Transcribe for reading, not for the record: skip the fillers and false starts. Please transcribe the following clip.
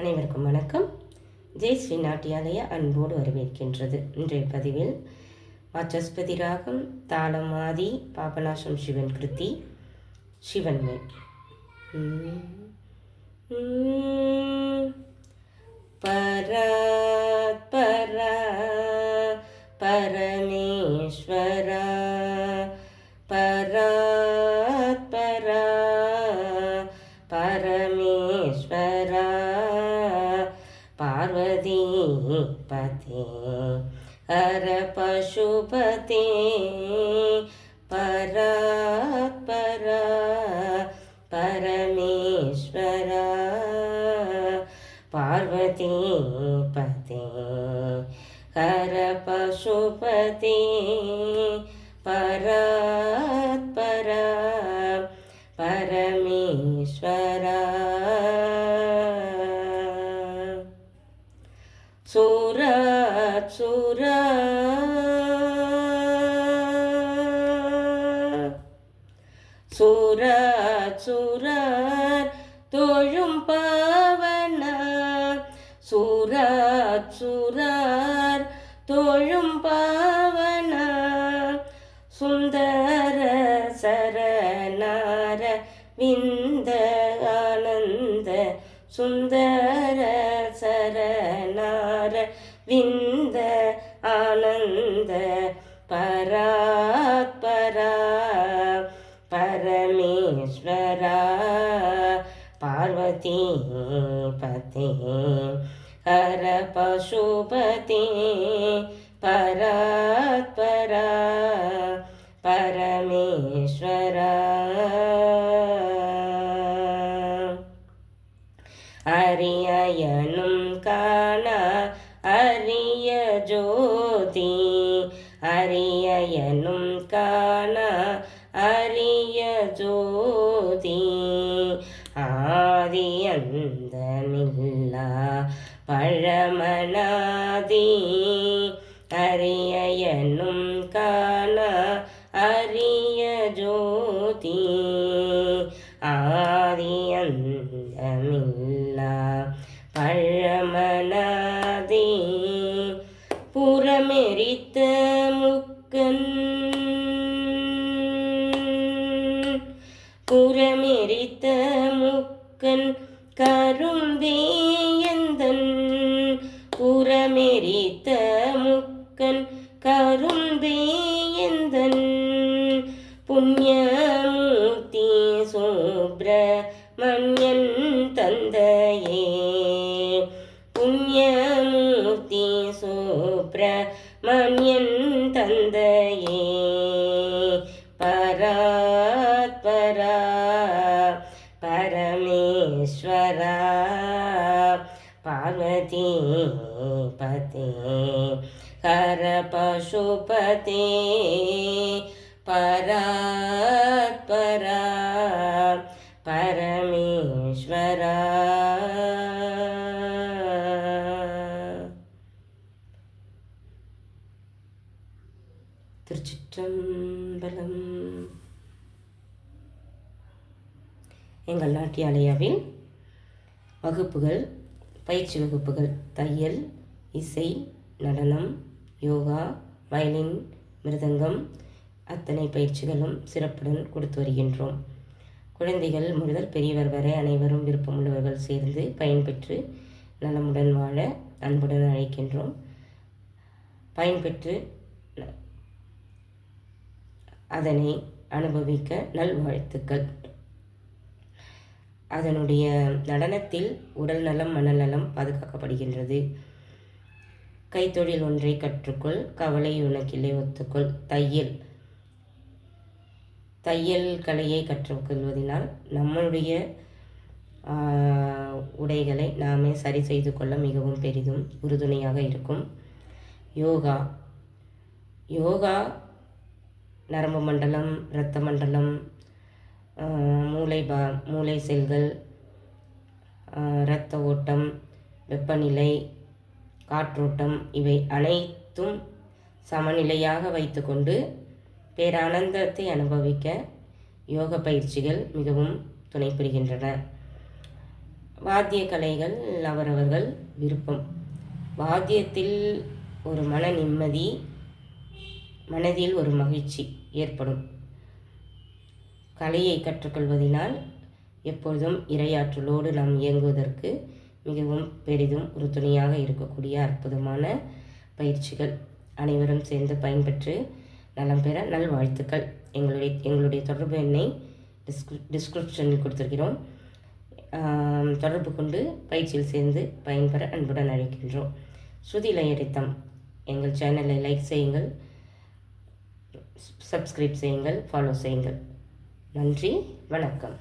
அனைவருக்கும் வணக்கம். ஜெய் ஸ்ரீ நாட்டியாலய அன்போடு வரவேற்கின்றது. இன்றைய பதிவில் வாச்சஸ்பதி ராகம், தாளம் ஆதி, பாபநாசம் சிவன் கிருத்தி, சிவன்மை. பராத் பரா பரமேஸ்வரா, பராத் பரா பரமேஸ்வரா, பார்வதி பதே ஹர பசுபதே, பராத் பரா பரமேஸ்வரா, பார்வதி பதே ஹர பசுபதே, பராத் பரா பரமேஸ்வரா. சூரத் சூரா சூரத் சூரர் தோழும் பாவன, சூரத் சூரர் தோழும் பாவன, சுந்தர சரணார விந்த ஆனந்த, சுந்தர சரணார விந்த ஆனந்த, பராத் பரா பரமேஸ்வரா, பார்வதி பதே ஹர பசுபதே, பராத் பரா பரமேஸ்வரா. அரியனும் காண அரிய ஜோதி, அரியனும் காண அரிய ஜோதி, ஆதி அந்தமில்லா பழமனாதி, அரியனும் காண அரிய ஜோதி, ஆதி அந்தமில்லா பழமனாதி, புறமெரித்த முக்கன், புறமெரித்த முக்கன் கரும்பேயந்தன், புறமெரித்த முக்கன் கரும்பேயந்தன், புண்ணியமூர்த்தி சுப்ரமண்யன் தந்தையே, புண்ணியமூர்த்தி சுப்ரமண்யன் தந்தையே, பராத் பரா பரமேஸ்வரா, பார்வதி பதே ஹர பசுபதே, பராத் பரா பரமேஸ்வரா. திருச்சிற்றம்பலம். எங்கள் நாட்டியாலயாவில் வகுப்புகள், பயிற்சி வகுப்புகள், தையல், இசை, நடனம், யோகா, வயலின், மிருதங்கம், அத்தனை பயிற்சிகளும் சிறப்புடன் கொடுத்து வருகின்றோம். குழந்தைகள் முதல் பெரியவர் வரை அனைவரும் விருப்பமுள்ளவர்கள் சேர்ந்து பயன்பெற்று நலமுடன் வாழ அன்புடன் அழைக்கின்றோம். பயன்பெற்று அதனை அனுபவிக்க நல்வாழ்த்துக்கள். அதனுடைய நடனத்தில் உடல் நலம் மனநலம் பாதுகாக்கப்படுகின்றது. கைத்தொழில் ஒன்றை கற்றுக்கொள், கவலை உனக்கில்லை ஒத்துக்கொள். தையல், தையல் கலையை கற்றுக்கொள்வதனால் நம்மளுடைய உடைகளை நாமே சரி செய்து கொள்ள மிகவும் பெரிதும் உறுதுணையாக இருக்கும். யோகா, யோகா நரம்பு மண்டலம், இரத்த மண்டலம், மூளை செல்கள், இரத்த ஓட்டம், வெப்பநிலை, காற்றோட்டம் இவை அனைத்தும் சமநிலையாக வைத்துக்கொண்டு பேரானந்தத்தை அனுபவிக்க யோக பயிற்சிகள் மிகவும் துணை புரிகின்றன. வாத்திய கலைகள் அவரவர்கள் விருப்பம். வாத்தியத்தில் ஒரு மன நிம்மதி, மனதில் ஒரு மகிழ்ச்சி ஏற்படும். கலையை கற்றுக்கொள்வதனால் எப்பொழுதும் இறையாற்றலோடு நாம் இயங்குவதற்கு மிகவும் பெரிதும் ஒரு துணையாக இருக்கக்கூடிய அற்புதமான பயிற்சிகள். அனைவரும் சேர்ந்து பயன்பெற்று நலம் பெற நல்வாழ்த்துக்கள். எங்களுடைய தொடர்பு எண்ணை டிஸ்கிரிப்ஷனில் கொடுத்துருக்கிறோம். தொடர்பு கொண்டு பயிற்சியில் சேர்ந்து பயன்பெற அன்புடன் அழைக்கின்றோம். ஸ்ருதி லயரித்தம் எங்கள் சேனலை லைக் செய்யுங்கள், சப்ஸ்கிரைப் செய்யுங்கள், ஃபாலோ செய்யுங்கள். நன்றி, வணக்கம்.